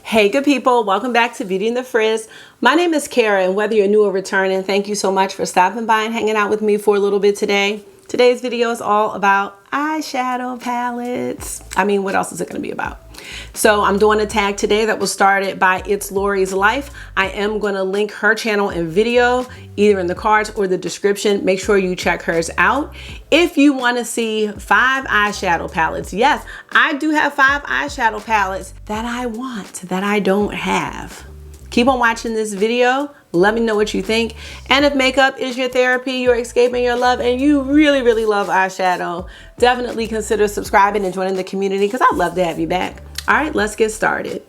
Hey good people, welcome back to Beauty and the Frizz. My name is Kara, and whether you're new or returning, thank you so much for stopping by and hanging out with me for a little bit today. Today's video is all about eyeshadow palettes. I mean, what else is it going to be about? So I'm doing a tag today that was started by It's Lori's Life. I am going to link her channel and video either in the cards or the description. Make sure you check hers out. If you want to see 5 eyeshadow palettes, yes, I do have 5 eyeshadow palettes that I want, that I don't have. Keep on watching this video. Let me know what you think. And if makeup is your therapy, you're escaping your love, and you really, really love eyeshadow, definitely consider subscribing and joining the community because I'd love to have you back. All right, let's get started.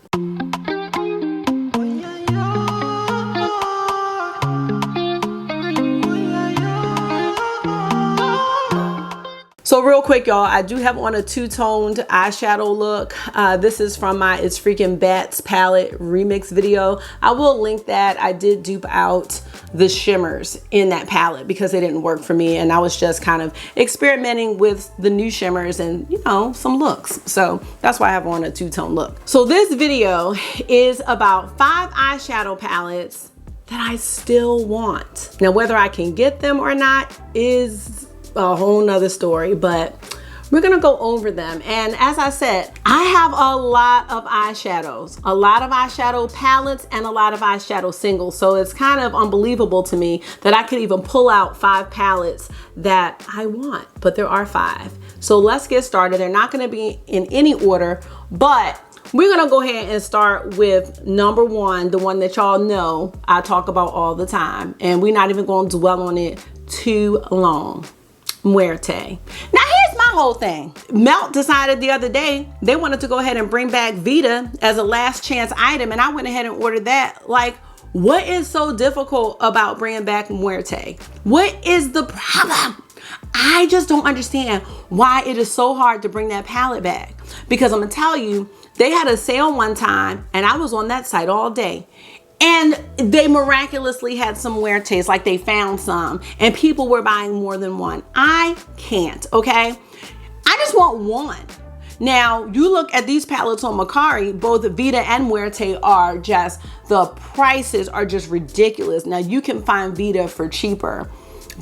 So real quick, y'all, I do have on a two-toned eyeshadow look. This is from my It's Freaking Bats palette remix video. I will link that. I did dupe out the shimmers in that palette because they didn't work for me, and I was just kind of experimenting with the new shimmers and, you know, some looks. So that's why I have on a two-tone look. So this video is about 5 eyeshadow palettes that I still want. Now, whether I can get them or not is a whole nother story, but we're gonna go over them. And as I said, I have a lot of eyeshadows, a lot of eyeshadow palettes, and a lot of eyeshadow singles. So it's kind of unbelievable to me that I could even pull out 5 palettes that I want, but there are 5. So let's get started. They're not gonna be in any order, but we're gonna go ahead and start with number 1, the one that y'all know I talk about all the time, and we're not even gonna dwell on it too long. Muerte. Now here's my whole thing. Melt decided the other day they wanted to go ahead and bring back Vita as a last chance item, and I went ahead and ordered that. Like, what is so difficult about bringing back Muerte? What is the problem? I just don't understand why it is so hard to bring that palette back, because I'm gonna tell you, they had a sale one time and I was on that site all day, and they miraculously had some Muertes, like they found some, and people were buying more than one. I can't, okay? I just want one. Now, you look at these palettes on Macari, both Vita and Muerte are just, the prices are just ridiculous. Now, you can find Vita for cheaper,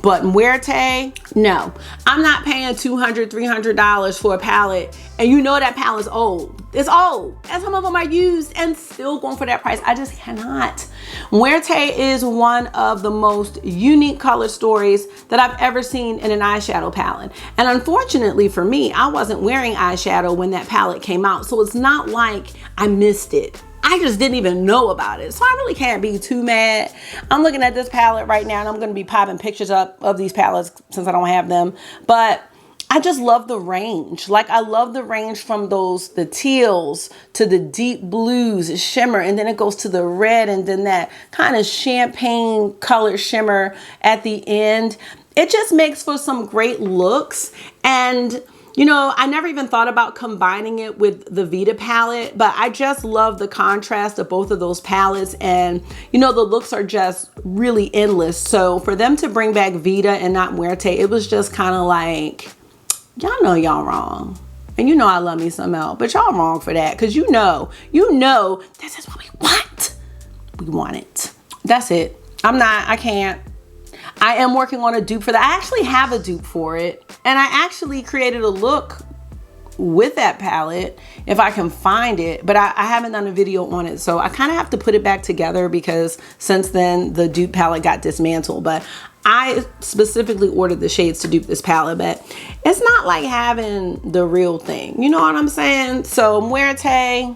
but Muerte, no. I'm not paying $200, $300 for a palette, and you know that palette's old. It's old, and some of them are used and still going for that price. I just cannot. Muerte is one of the most unique color stories that I've ever seen in an eyeshadow palette. And unfortunately for me, I wasn't wearing eyeshadow when that palette came out, so it's not like I missed it. I just didn't even know about it. So I really can't be too mad. I'm looking at this palette right now, and I'm gonna be popping pictures up of these palettes since I don't have them. But I just love the range. Like, I love the range from the teals to the deep blues, shimmer, and then it goes to the red, and then that kind of champagne color shimmer at the end. It just makes for some great looks. And you know, I never even thought about combining it with the Vita palette, but I just love the contrast of both of those palettes, and you know, the looks are just really endless. So for them to bring back Vita and not Muerte, it was just kind of like, y'all know y'all wrong. And you know I love me some Melt, but y'all wrong for that, because you know this is what we want. We want it. That's it. I can't. I am working on a dupe for that. I actually have a dupe for it, and I actually created a look with that palette if I can find it, but I haven't done a video on it, so I kind of have to put it back together because since then the dupe palette got dismantled. But I specifically ordered the shades to dupe this palette, but it's not like having the real thing, you know what I'm saying? So Muerte,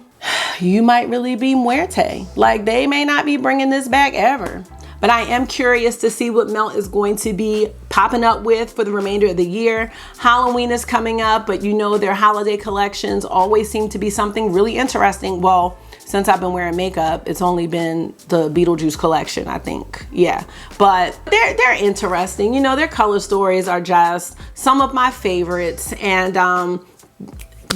you might really be Muerte. Like, they may not be bringing this back ever. But I am curious to see what Melt is going to be popping up with for the remainder of the year. Halloween is coming up, but you know their holiday collections always seem to be something really interesting. Well, since I've been wearing makeup, it's only been the Beetlejuice collection, I think. Yeah, but they're interesting. You know, their color stories are just some of my favorites, and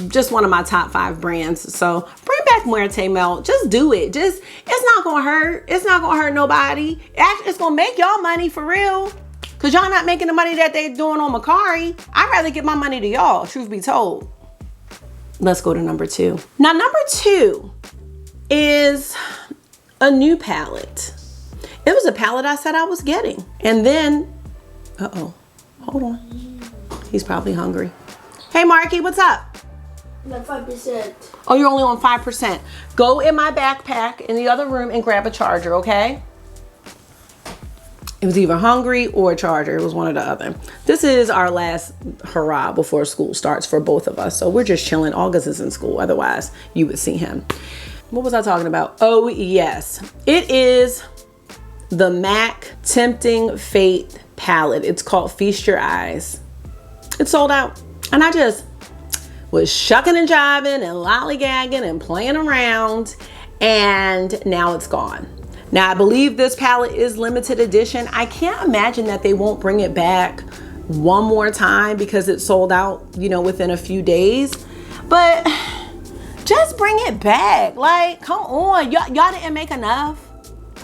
just one of my top 5 brands. So bring back Muerte, Melt. Just do it. It's not gonna hurt. It's not gonna hurt nobody. It's gonna make y'all money for real, because y'all not making the money that they doing on Macari. I'd rather get my money to y'all, truth be told. Let's go to number 2. Now, number 2 is a new palette. It was a palette I said I was getting. And then, uh-oh, hold on. He's probably hungry. Hey, Marky, what's up? I'm at 5%. Oh, you're only on 5%. Go in my backpack in the other room and grab a charger, okay? It was either hungry or a charger. It was one or the other. This is our last hurrah before school starts for both of us. So we're just chilling. August is in school. Otherwise, you would see him. What was I talking about? Oh, yes. It is the MAC Tempting Fate palette. It's called Feast Your Eyes. It's sold out. And I just was shucking and jiving and lollygagging and playing around. And now it's gone. Now, I believe this palette is limited edition. I can't imagine that they won't bring it back one more time because it sold out, you know, within a few days. But just bring it back. Like, come on. Y'all didn't make enough.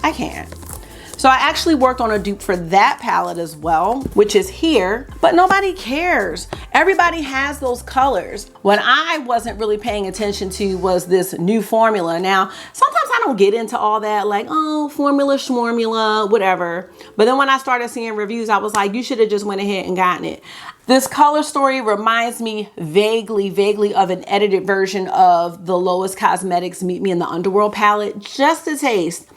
I can't. So I actually worked on a dupe for that palette as well, which is here, but nobody cares. Everybody has those colors. What I wasn't really paying attention to was this new formula. Now, sometimes I don't get into all that, like, oh, formula, schmormula, whatever. But then when I started seeing reviews, I was like, you should have just went ahead and gotten it. This color story reminds me vaguely of an edited version of the Lowest Cosmetics Meet Me in the Underworld palette, just a taste.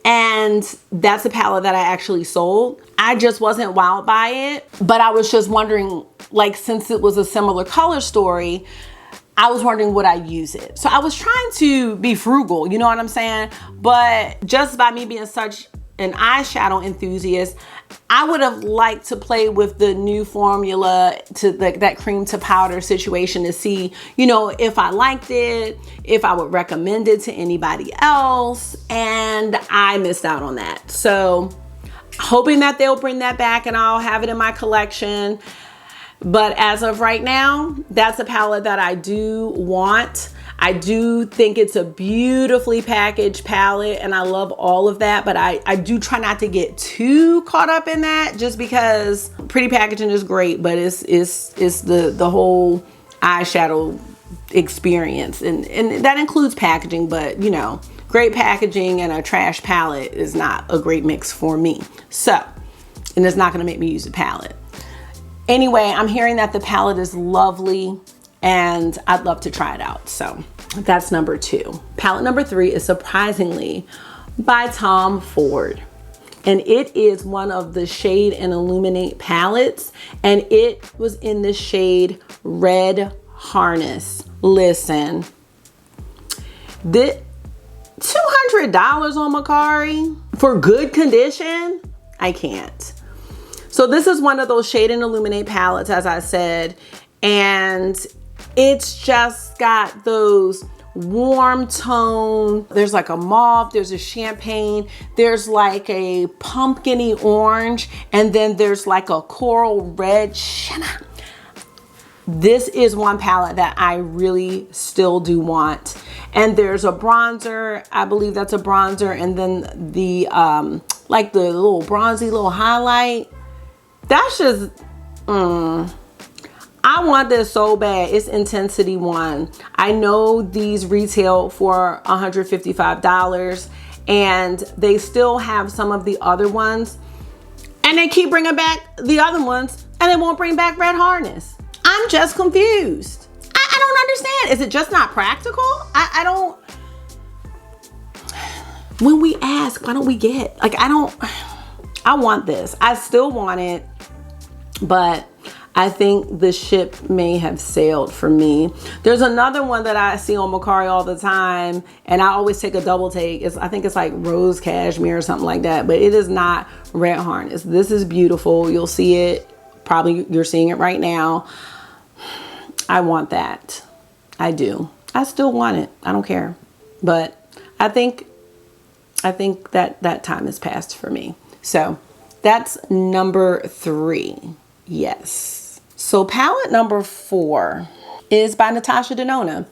And that's a palette that I actually sold. I just wasn't wowed by it, but I was just wondering, like, since it was a similar color story, I was wondering would I use it. So I was trying to be frugal, you know what I'm saying? But just by me being such an eyeshadow enthusiast, I would have liked to play with the new formula to that cream to powder situation to see, you know, if I liked it, if I would recommend it to anybody else, and I missed out on that. So hoping that they'll bring that back and I'll have it in my collection. But as of right now, that's a palette that I do want. I do think it's a beautifully packaged palette and I love all of that, but I do try not to get too caught up in that just because pretty packaging is great, but it's the whole eyeshadow experience and that includes packaging, but you know, great packaging and a trash palette is not a great mix for me. So, and it's not gonna make me use a palette. Anyway, I'm hearing that the palette is lovely and I'd love to try it out. So that's number 2. Palette number 3 is surprisingly by Tom Ford. And it is one of the Shade and Illuminate palettes. And it was in the shade Red Harness. Listen, the $200 on Macari for good condition, I can't. So this is one of those Shade and Illuminate palettes, as I said, and it's just got those warm tone. There's like a mauve, there's a champagne, there's like a pumpkin-y orange, and then there's like a coral red shimmer. This is one palette that I really still do want. And there's a bronzer, I believe that's a bronzer, and then the like the little bronzy little highlight. That's just, I want this so bad. It's Intensity 1. I know these retail for $155 and they still have some of the other ones and they keep bringing back the other ones and they won't bring back Red Harness. I'm just confused. I don't understand. Is it just not practical? I don't, when we ask, why don't we get, like, I want this. I still want it, but I think the ship may have sailed for me. There's another one that I see on Macari all the time, and I always take a double take. I think it's like Rose Cashmere or something like that, but it is not Red Harness. This is beautiful. You'll see it. Probably you're seeing it right now. I want that. I do. I still want it. I don't care. But I think that time has passed for me. So that's number 3. Yes. So palette number 4 is by Natasha Denona,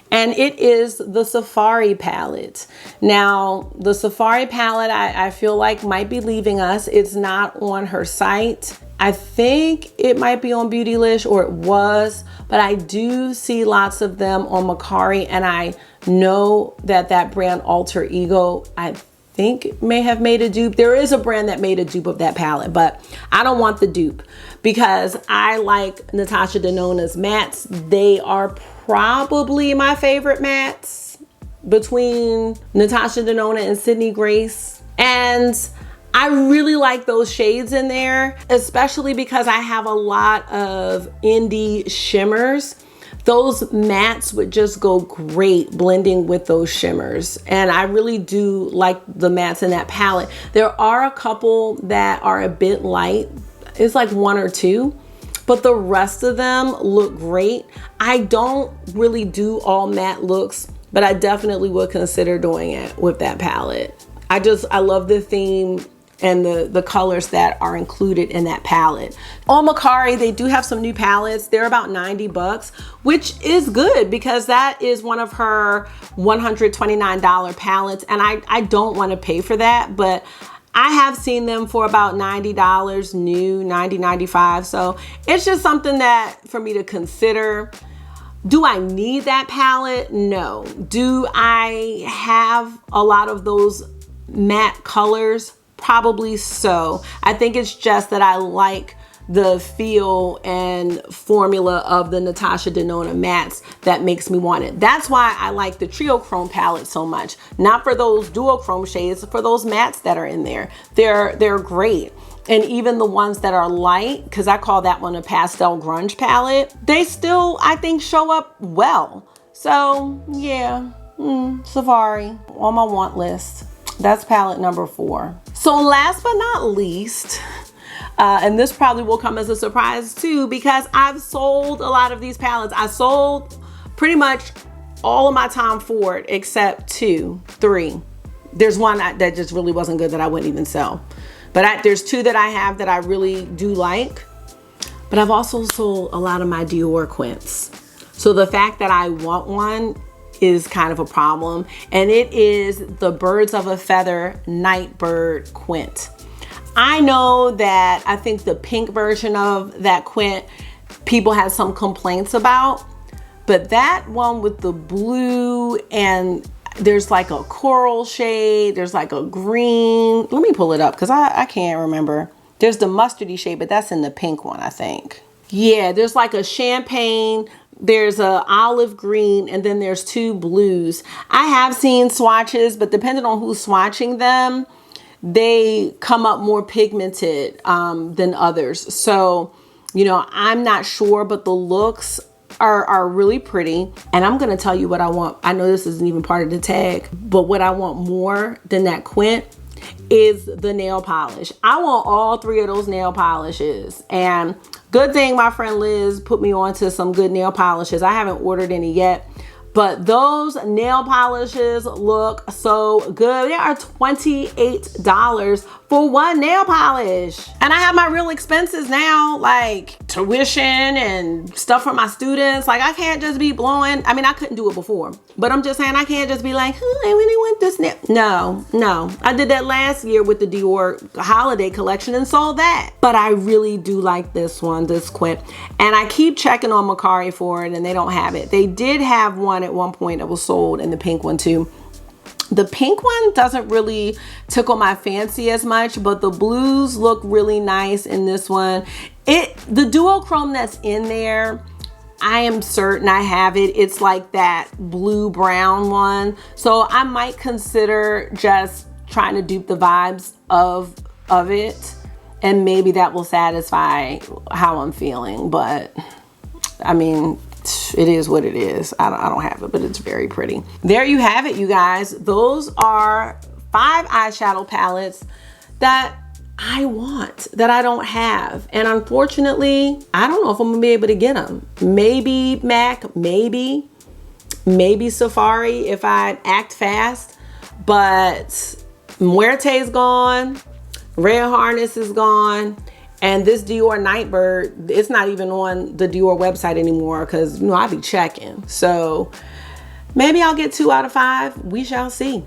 and it is the Safari palette. Now, the Safari palette, I feel like might be leaving us. It's not on her site. I think it might be on Beautylish, or it was, but I do see lots of them on Macari, and I know that that brand Alter Ego, I think may have made a dupe. There is a brand that made a dupe of that palette, but I don't want the dupe because I like Natasha Denona's mattes. They are probably my favorite mattes between Natasha Denona and Sydney Grace. And I really like those shades in there, especially because I have a lot of indie shimmers. Those mattes would just go great blending with those shimmers. And I really do like the mattes in that palette. There are a couple that are a bit light. It's like one or two, but the rest of them look great. I don't really do all matte looks, but I definitely would consider doing it with that palette. I love the theme and the colors that are included in that palette. On Mercari, they do have some new palettes. They're about 90 bucks, which is good because that is one of her $129 palettes. And I don't want to pay for that, but I have seen them for about $90 new, $90, $95. So it's just something that for me to consider. Do I need that palette? No. Do I have a lot of those matte colors? Probably so. I think it's just that I like the feel and formula of the Natasha Denona mattes that makes me want it. That's why I like the Trio Chrome palette so much. Not for those duochrome shades, for those mattes that are in there. They're great. And even the ones that are light, because I call that one a pastel grunge palette, they still, I think, show up well. So yeah, Safari on my want list. That's palette number 4. So last but not least, and this probably will come as a surprise too, because I've sold a lot of these palettes. I sold pretty much all of my Tom Ford except 2, 3. There's one that just really wasn't good that I wouldn't even sell. But there's 2 that I have that I really do like. But I've also sold a lot of my Dior Quints. So the fact that I want one is kind of a problem. And it is the Birds of a Feather Nightbird Quint. I know that I think the pink version of that quint people had some complaints about, but that one with the blue and there's like a coral shade, there's like a green, let me pull it up because I can't remember. There's the mustardy shade, but that's in the pink one, I think. Yeah, there's like a champagne, there's a olive green, and then there's 2 blues. I have seen swatches, but depending on who's swatching them, they come up more pigmented than others. So, you know, I'm not sure, but the looks are really pretty. And I'm gonna tell you what I want. I know this isn't even part of the tag, but what I want more than that quint is the nail polish. I want all 3 of those nail polishes. And good thing my friend Liz put me on to some good nail polishes. I haven't ordered any yet, but those nail polishes look so good. They are $28 for one nail polish. And I have my real expenses now, like tuition and stuff for my students. Like I can't just be blowing. I mean, I couldn't do it before, but I'm just saying I can't just be like, I really want this nail. No. I did that last year with the Dior holiday collection and sold that. But I really do like this one, this quint. And I keep checking on Mercari for it and they don't have it. They did have one at one point that was sold, and the pink one too. The pink one doesn't really tickle my fancy as much, but the blues look really nice in this one. The duochrome that's in there, I am certain I have it. It's like that blue brown one. So I might consider just trying to dupe the vibes of it, and maybe that will satisfy how I'm feeling. But I mean, it is what it is. I don't have it, but it's very pretty. There you have it, you guys. Those are 5 eyeshadow palettes that I want, that I don't have. And unfortunately, I don't know if I'm gonna be able to get them. Maybe MAC, maybe Safari if I act fast, but Muerte's gone, Red Harness is gone, and this Dior Nightbird, it's not even on the Dior website anymore because, you know, I be checking. So maybe I'll get 2 out of 5. We shall see.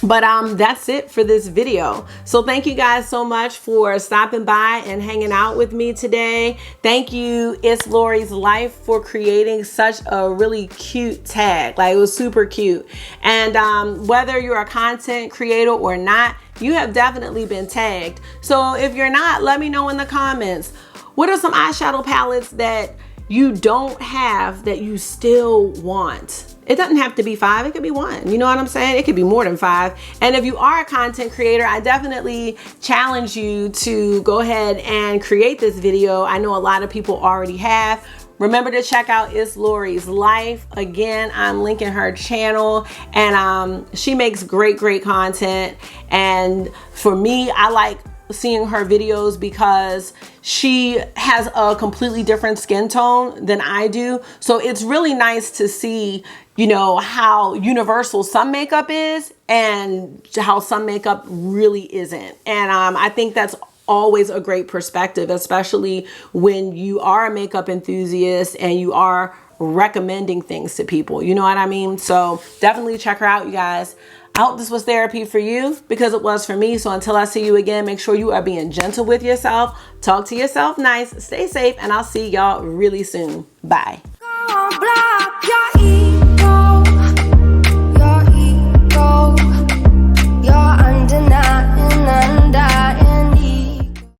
But that's it for this video. So thank you guys so much for stopping by and hanging out with me today. Thank you, It's Lori's Life, for creating such a really cute tag. Like, it was super cute. And whether you're a content creator or not, you have definitely been tagged. So if you're not, let me know in the comments. What are some eyeshadow palettes that you don't have that you still want? It doesn't have to be 5, it could be 1. You know what I'm saying? It could be more than 5. And if you are a content creator, I definitely challenge you to go ahead and create this video. I know a lot of people already have. Remember to check out It's Lori's Life. Again, I'm linking her channel, and she makes great content. And for me, I like seeing her videos because she has a completely different skin tone than I do. So it's really nice to see, you know, how universal some makeup is and how some makeup really isn't. And I think that's always a great perspective, especially when you are a makeup enthusiast and you are recommending things to people. You know what I mean? So definitely check her out, you guys. I hope this was therapy for you, because it was for me. So until I see you again, make sure you are being gentle with yourself. Talk to yourself nice, stay safe, and I'll see y'all really soon. Bye.